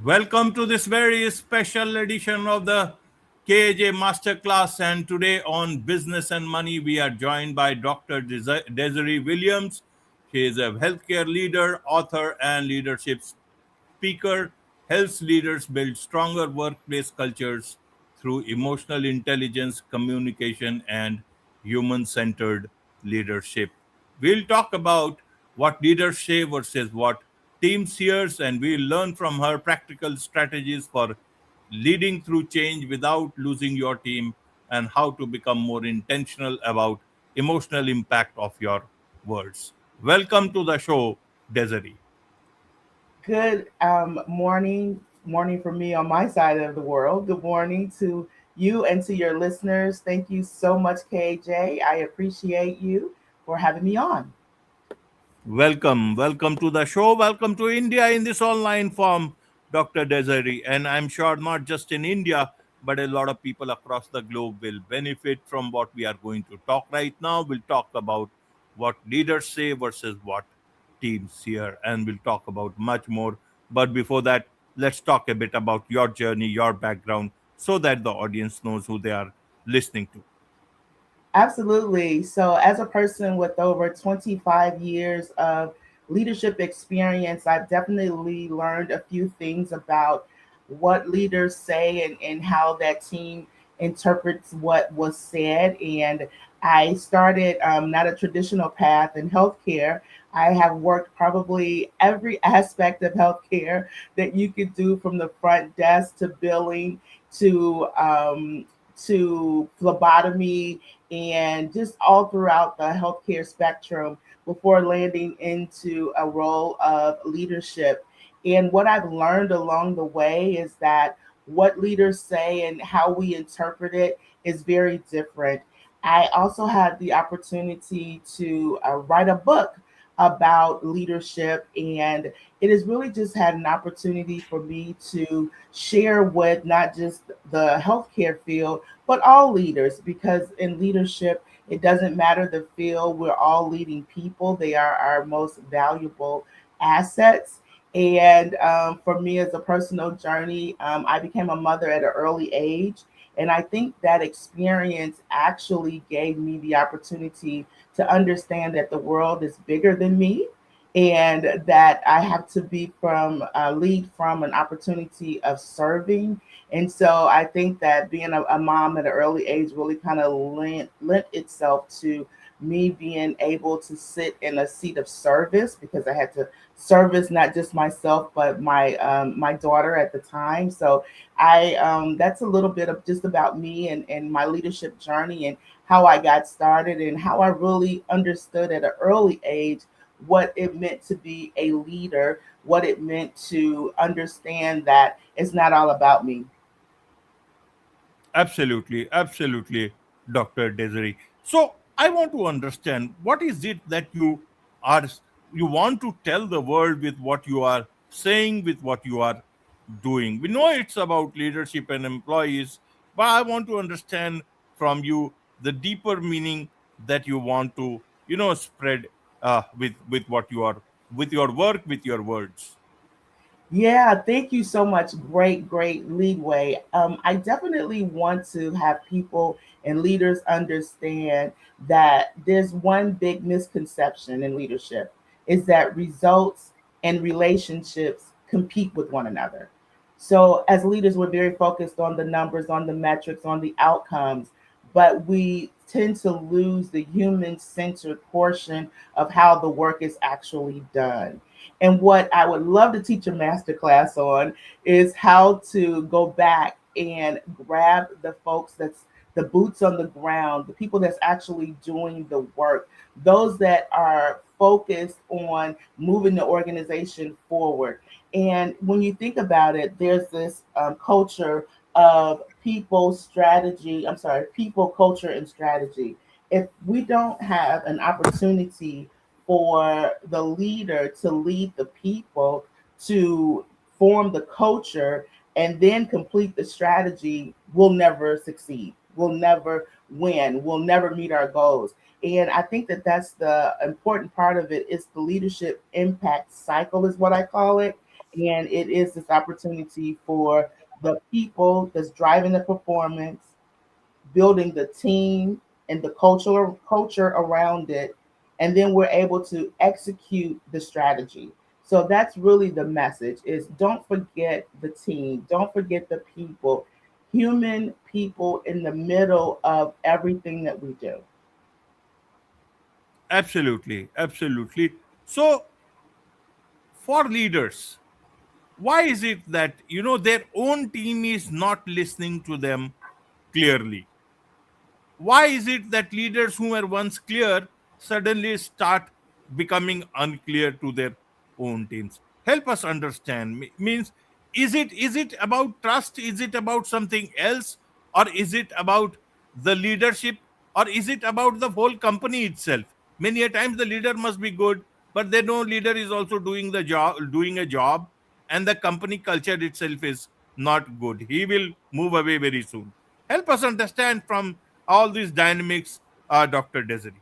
Welcome to this very special edition of the KAJ Masterclass. And today on Business and Money, we are joined by Dr. Desiree Williams. She is a healthcare leader, author, and leadership speaker. Helps leaders build stronger workplace cultures through emotional intelligence, communication, and human centered leadership. We'll talk about what leaders say versus what teams hears, and we'll learn from her practical strategies for leading through change without losing your team and how to become more intentional about emotional impact of your words. Welcome to the show, Desiree. Good morning for me on my side of the world. Good morning to you and to your listeners. Thank you so much, KJ. I appreciate you for having me on. Welcome to the show. Welcome to India in this online form, Dr. Desiree. And I'm sure not just in India, but a lot of people across the globe will benefit from what we are going to talk right now. We'll talk about what leaders say versus what teams hear, and we'll talk about much more. But before that, let's talk a bit about your journey, your background, so that the audience knows who they are listening to. Absolutely. So, as a person with over 25 years of leadership experience, I've definitely learned a few things about what leaders say and how that team interprets what was said. And I started not a traditional path in healthcare. I have worked probably every aspect of healthcare that you could do, from the front desk to billing to phlebotomy and just all throughout the healthcare spectrum before landing into a role of leadership. And what I've learned along the way is that what leaders say and how we interpret it is very different. I also had the opportunity to write a book about leadership, and it has really just had an opportunity for me to share with not just the healthcare field, but all leaders, because in leadership, it doesn't matter the field, we're all leading people. They are our most valuable assets. And for me, as a personal journey, I became a mother at an early age. And I think that experience actually gave me the opportunity to understand that the world is bigger than me, and that I have to be from lead from an opportunity of serving. And so I think that being a mom at an early age really kind of lent itself to me being able to sit in a seat of service, because I had to service not just myself but my daughter at the time. So I that's a little bit of just about me and my leadership journey, and how I got started, and how I really understood at an early age what it meant to be a leader, what it meant to understand that it's not all about me. Absolutely, Dr. Desiree. So I want to understand what is it that are you want to tell the world with what you are saying, with what you are doing. We know it's about leadership and employees, but I want to understand from you the deeper meaning that you want to, spread with what you are with your work, with your words. Yeah, thank you so much. Great leadway. I definitely want to have people and leaders understand that there's one big misconception in leadership, is that results and relationships compete with one another. So as leaders, we're very focused on the numbers, on the metrics, on the outcomes, but we tend to lose the human centered portion of how the work is actually done. And what I would love to teach a master class on is how to go back and grab the folks that's the boots on the ground, the people that's actually doing the work, those that are focused on moving the organization forward. And when you think about it, there's this culture of people, culture, and strategy. If we don't have an opportunity for the leader to lead the people, to form the culture, and then complete the strategy, we'll never succeed. We'll never win. We'll never meet our goals. And I think that that's the important part of it is the leadership impact cycle is what I call it. And it is this opportunity for the people that's driving the performance, building the team and the culture around it, and then we're able to execute the strategy. So that's really the message is don't forget the team, don't forget the people, human people in the middle of everything that we do. Absolutely, absolutely. So, for leaders, why is it that their own team is not listening to them clearly? Why is it that leaders who were once clear suddenly start becoming unclear to their own teams? Help us understand. Means, is it about trust? Is it about something else? Or is it about the leadership? Or is it about the whole company itself? Many a times the leader must be good, but they know leader is also doing a job, and the company culture itself is not good. He will move away very soon. Help us understand from all these dynamics, Dr. Desiree.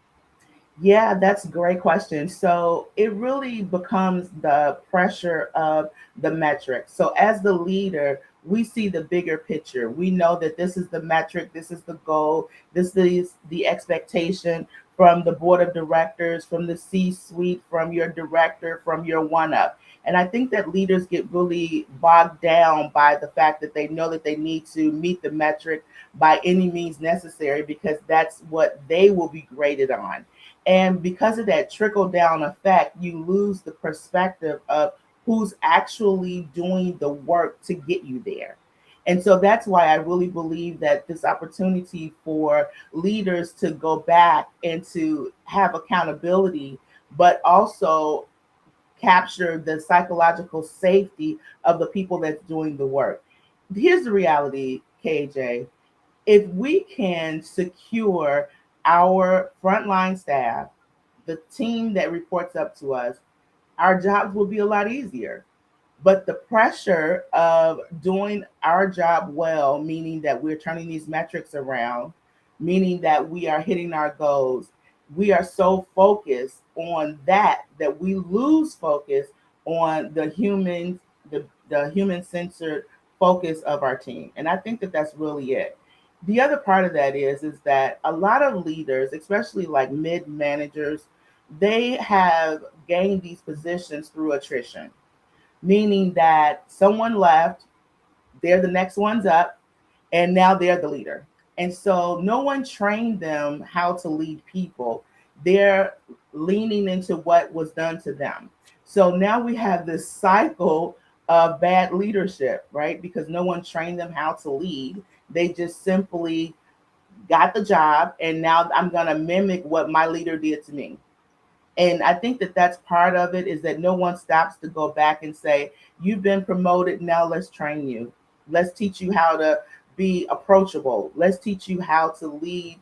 Yeah, that's a great question. So it really becomes the pressure of the metric. So as the leader, we see the bigger picture. We know that this is the metric, this is the goal, this is the expectation from the board of directors, from the C suite, from your director, from your one up. And I think that leaders get really bogged down by the fact that they know that they need to meet the metric by any means necessary because that's what they will be graded on. And because of that trickle down effect, you lose the perspective of who's actually doing the work to get you there. And so that's why I really believe that this opportunity for leaders to go back and to have accountability, but also capture the psychological safety of the people that's doing the work. Here's the reality, KJ. If we can secure our frontline staff, the team that reports up to us, our jobs will be a lot easier. But the pressure of doing our job well, meaning that we're turning these metrics around, meaning that we are hitting our goals, we are so focused on that we lose focus on the human centered focus of our team. And I think that that's really it. The other part of that is that a lot of leaders, especially like mid managers, they have gained these positions through attrition, meaning that someone left, they're the next ones up, and now they're the leader. And so no one trained them how to lead people. They're leaning into what was done to them. So now we have this cycle of bad leadership, right? Because no one trained them how to lead. They just simply got the job, and now I'm going to mimic what my leader did to me. And I think that that's part of it is that no one stops to go back and say, you've been promoted, now let's train you. Let's teach you how to be approachable. Let's teach you how to lead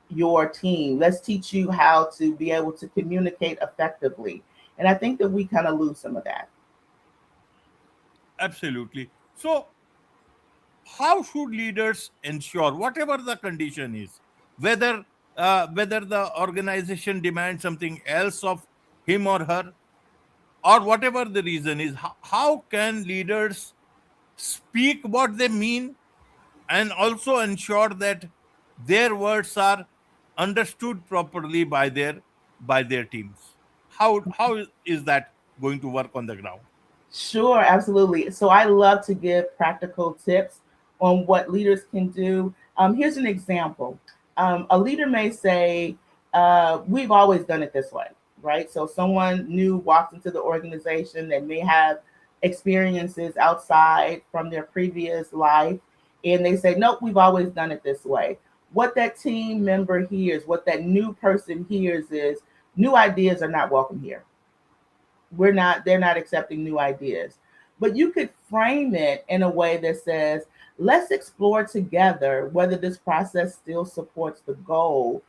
your team. Let's teach you how to be able to communicate effectively. And I think that we kind of lose some of that. Absolutely. So, how should leaders ensure, whatever the condition is, whether whether the organization demands something else of him or her, or whatever the reason is, how can leaders speak what they mean and also ensure that their words are understood properly by their teams? How is that going to work on the ground? Sure, absolutely. So I love to give practical tips on what leaders can do. Here's an example. A leader may say, we've always done it this way, right? So someone new walks into the organization, they may have experiences outside from their previous life, and they say, nope, we've always done it this way. What that team member hears, what that new person hears is new ideas are not welcome here. They're not accepting new ideas. But you could frame it in a way that says, let's explore together whether this process still supports the goal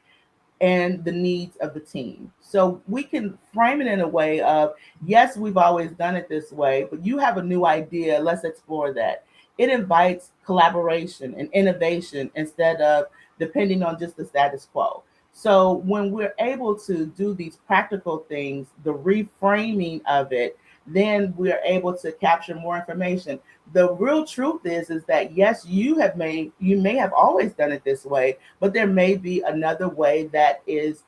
and the needs of the team. So we can frame it in a way of, yes, we've always done it this way, but you have a new idea. Let's explore that. It invites collaboration and innovation instead of depending on just the status quo. So when we're able to do these practical things, the reframing of it, then we're able to capture more information. The real truth is that yes, you may have always done it this way, but there may be another way that is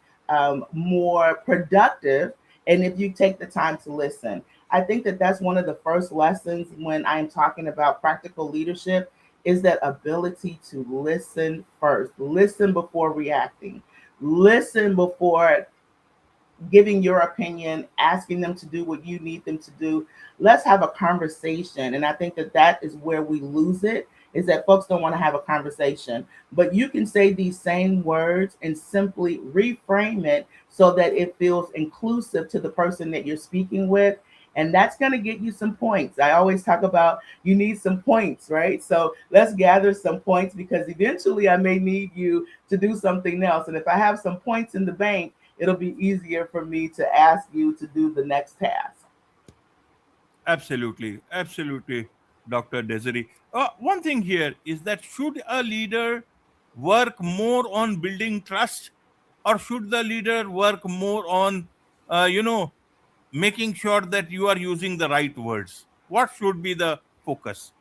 more productive. And if you take the time to listen, I think that that's one of the first lessons when I'm talking about practical leadership is that ability to listen first, listen before reacting, listen before giving your opinion, asking them to do what you need them to do. Let's have a conversation. And I think that that is where we lose it, is that folks don't want to have a conversation. But you can say these same words and simply reframe it so that it feels inclusive to the person that you're speaking with. And that's going to get you some points. I always talk about you need some points, right? So let's gather some points because eventually I may need you to do something else. And if I have some points in the bank, it'll be easier for me to ask you to do the next task. Absolutely, absolutely, Dr. Desiree. One thing here is that should a leader work more on building trust, or should the leader work more on, you know, making sure that you are using the right words? What should be the focus?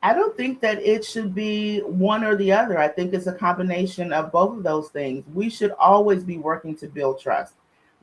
I don't think that it should be one or the other. I think it's a combination of both of those things. We should always be working to build trust.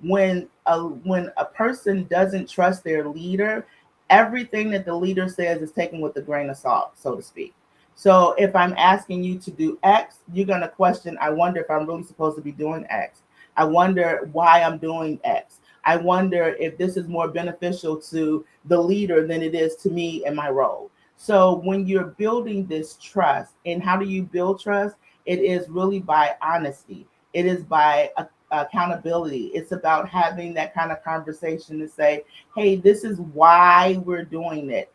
When a person doesn't trust their leader, everything that the leader says is taken with a grain of salt, so to speak. So if I'm asking you to do X, you're going to question, I wonder if I'm really supposed to be doing X. I wonder why I'm doing X. I wonder if this is more beneficial to the leader than it is to me and my role. So when you're building this trust, and how do you build trust? It is really by honesty. It is by accountability. It's about having that kind of conversation to say, hey, this is why we're doing it.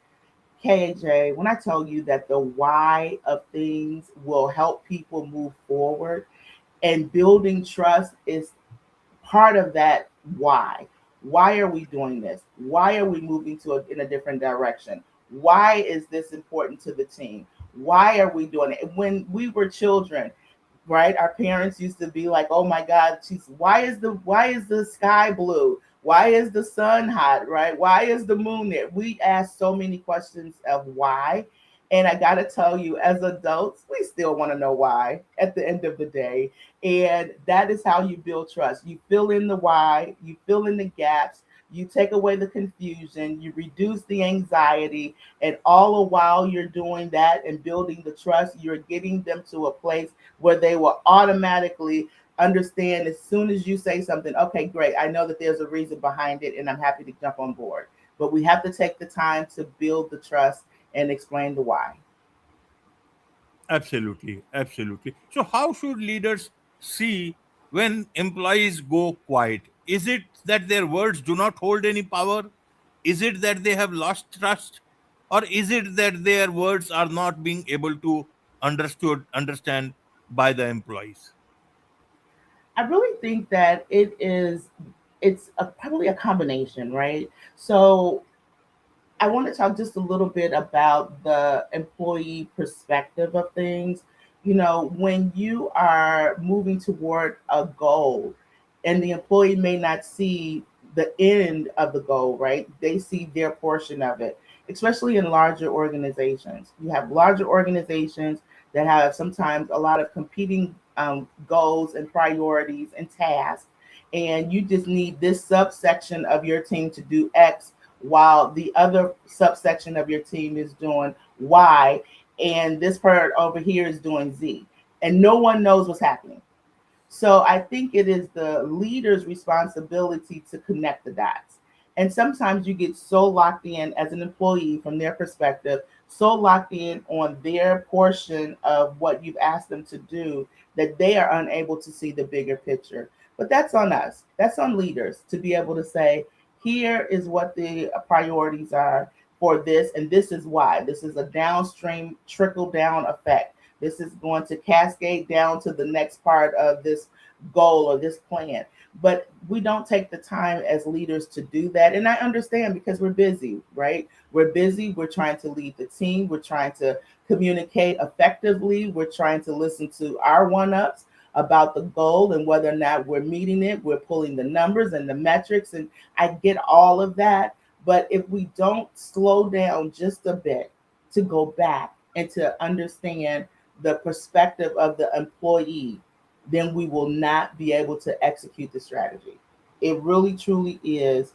KAJ, when I tell you that the why of things will help people move forward, and building trust is part of that why. Why are we doing this? Why are we moving in a different direction? Why is this important to the team? Why are we doing it? When we were children, right? Our parents used to be like, "Oh my God, why is the sky blue? Why is the sun hot? Right? Why is the moon there?" We asked so many questions of why, and I gotta tell you, as adults, we still want to know why at the end of the day. And that is how you build trust. You fill in the why, you fill in the gaps, you take away the confusion, you reduce the anxiety, and all the while you're doing that and building the trust, you're getting them to a place where they will automatically understand as soon as you say something, okay, great, I know that there's a reason behind it and I'm happy to jump on board. But we have to take the time to build the trust and explain the why. Absolutely, absolutely. So, how should leaders see when employees go quiet? Is it that their words do not hold any power? Is it that they have lost trust? Or is it that their words are not being able to understand by the employees? I really think that probably a combination, right? So I want to talk just a little bit about the employee perspective of things. You know, when you are moving toward a goal and the employee may not see the end of the goal, right? They see their portion of it, especially in larger organizations. You have larger organizations that have sometimes a lot of competing goals and priorities and tasks. And you just need this subsection of your team to do X while the other subsection of your team is doing Y, and this part over here is doing Z, and no one knows what's happening. So I think it is the leader's responsibility to connect the dots. And sometimes you get so locked in as an employee from their perspective, so locked in on their portion of what you've asked them to do that they are unable to see the bigger picture. But that's on us. That's on leaders to be able to say, here is what the priorities are for this, and this is why. This is a downstream trickle down effect This is going to cascade down to the next part of this goal or this plan. But we don't take the time as leaders to do that. And I understand because we're busy, right? We're busy. We're trying to lead the team. We're trying to communicate effectively. We're trying to listen to our one ups about the goal and whether or not we're meeting it. We're pulling the numbers and the metrics. And I get all of that. But if we don't slow down just a bit to go back and to understand the perspective of the employee, then we will not be able to execute the strategy. It really truly is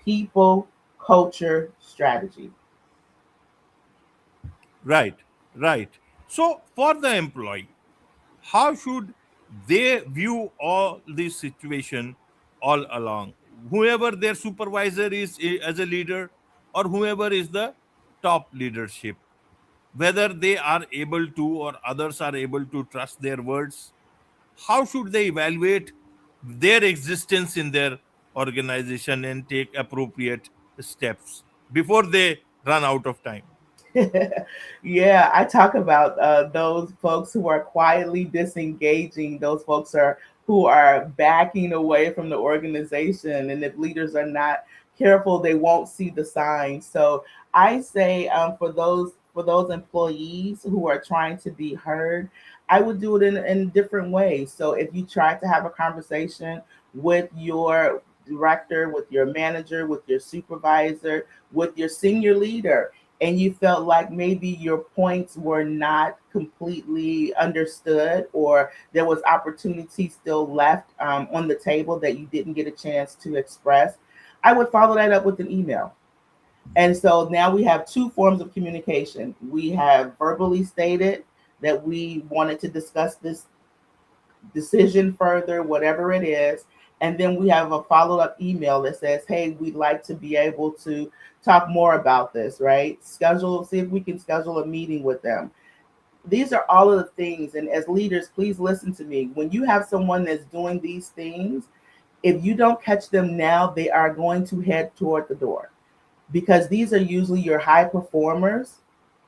people, culture, strategy. Right, right. So for the employee, how should they view all this situation all along? Whoever their supervisor is as a leader, or whoever is the top leadership, whether they are able to or others are able to trust their words, how should they evaluate their existence in their organization and take appropriate steps before they run out of time? Yeah, I talk about those folks who are quietly disengaging. Those folks are who are backing away from the organization, and if leaders are not careful, they won't see the signs. So I say for those employees who are trying to be heard, I would do it in different ways. So if you try to have a conversation with your director, with your manager, with your supervisor, with your senior leader, and you felt like maybe your points were not completely understood or there was opportunity still left on the table that you didn't get a chance to express, I would follow that up with an email. And so now we have two forms of communication. We have verbally stated that we wanted to discuss this decision further, whatever it is. And then we have a follow up email that says, hey, we'd like to be able to talk more about this, right? See if we can schedule a meeting with them. These are all of the things. And as leaders, please listen to me. When you have someone that's doing these things, if you don't catch them now, they are going to head toward the door because these are usually your high performers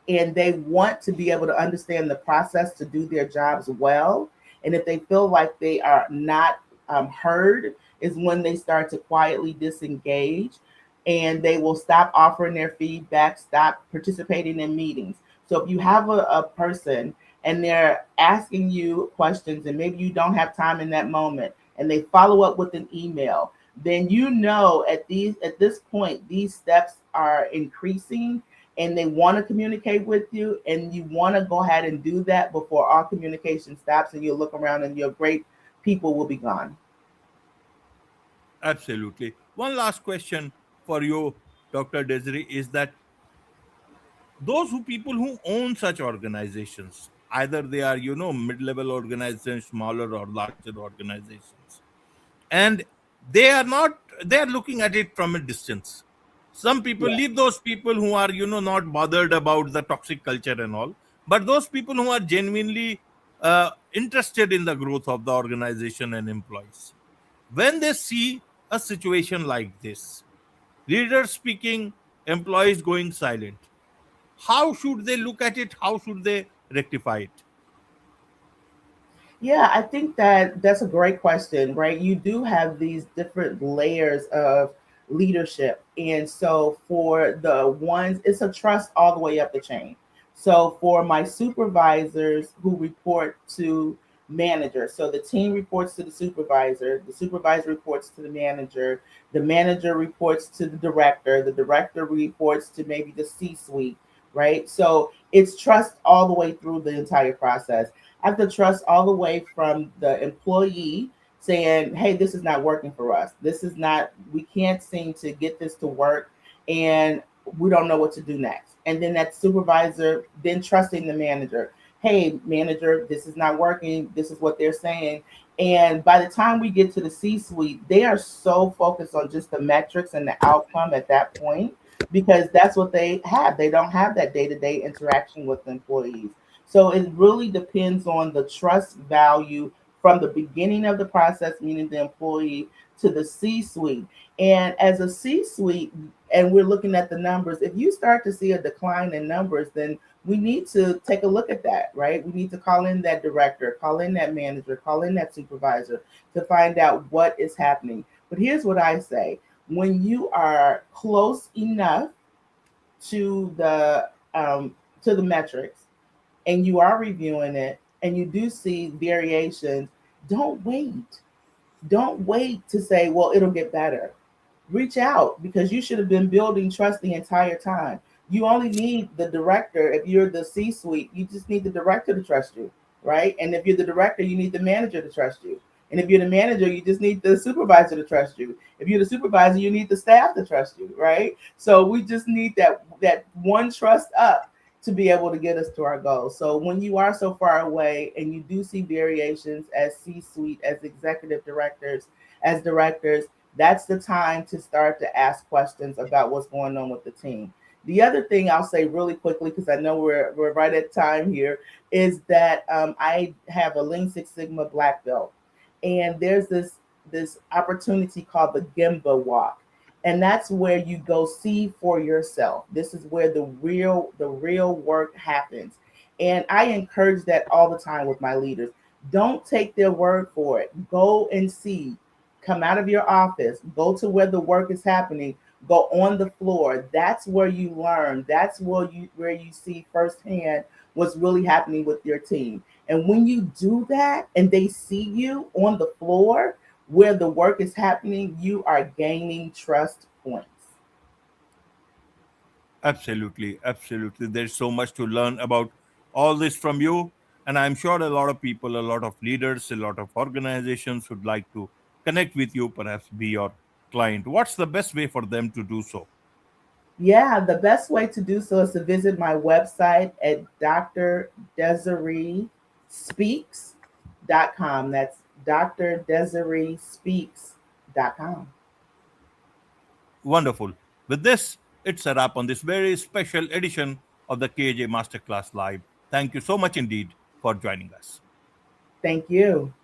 and they want to be able to understand the process to do their jobs well. And if they feel like they are not heard, is when they start to quietly disengage and they will stop offering their feedback, stop participating in meetings. So if you have a person and they're asking you questions and maybe you don't have time in that moment and they follow up with an email, then you know at this point these steps are increasing and they want to communicate with you and you want to go ahead and do that before all communication stops and you'll look around and your great people will be gone. Absolutely. One last question for you, Dr. Desiree, is that those who people who own such organizations, either they are, mid-level organizations, smaller or larger organizations, and they are looking at it from a distance. Some people Yeah. leave those people who are, not bothered about the toxic culture and all, but those people who are genuinely interested in the growth of the organization and employees, when they see a situation like this, leaders speaking, employees going silent, how should they look at it? How should they rectify it? Yeah, I think that that's a great question, right? You do have these different layers of leadership. And so for the ones, it's a trust all the way up the chain. So for my supervisors who report to manager, so the team reports to the supervisor reports to the manager reports to the director reports to maybe the C suite, right? So it's trust all the way through the entire process. I have to trust all the way from the employee saying, hey, this is not working for us. This is not, we can't seem to get this to work and we don't know what to do next. And then that supervisor then trusting the manager. Hey, manager, this is not working. This is what they're saying. And by the time we get to the C suite, they are so focused on just the metrics and the outcome at that point because that's what they have. They don't have that day to day interaction with the employees. So it really depends on the trust value from the beginning of the process, meaning the employee, to the C suite. And as a C suite, and we're looking at the numbers, if you start to see a decline in numbers, then we need to take a look at that, right? We need to call in that director, call in that manager, call in that supervisor to find out what is happening. But here's what I say: when you are close enough to the metrics and you are reviewing it and you do see variations, don't wait. Don't wait to say, well, it'll get better. Reach out, because you should have been building trust the entire time. You only need the director. If you're the C suite, you just need the director to trust you, right? And if you're the director, you need the manager to trust you. And if you're the manager, you just need the supervisor to trust you. If you're the supervisor, you need the staff to trust you, right? So we just need that one trust up to be able to get us to our goals. So when you are so far away and you do see variations as C-suite, as executive directors, as directors, that's the time to start to ask questions about what's going on with the team. The other thing I'll say really quickly, because I know we're right at time here, is that I have a Lean Six Sigma black belt, and there's this opportunity called the Gemba Walk, and that's where you go see for yourself. This is where the real work happens, and I encourage that all the time with my leaders. Don't take their word for it. Go and see. Come out of your office, go to where the work is happening, go on the floor. That's where you learn. That's where you see firsthand what's really happening with your team. And when you do that and they see you on the floor where the work is happening, you are gaining trust points. Absolutely, absolutely. There's so much to learn about all this from you. And I'm sure a lot of people, a lot of leaders, a lot of organizations would like to connect with you, perhaps be your client. What's the best way for them to do so? Yeah, the best way to do so is to visit my website at drdesireespeaks.com. That's drdesireespeaks.com. Wonderful. With this, it's a wrap on this very special edition of the KJ Masterclass Live. Thank you so much indeed for joining us. Thank you.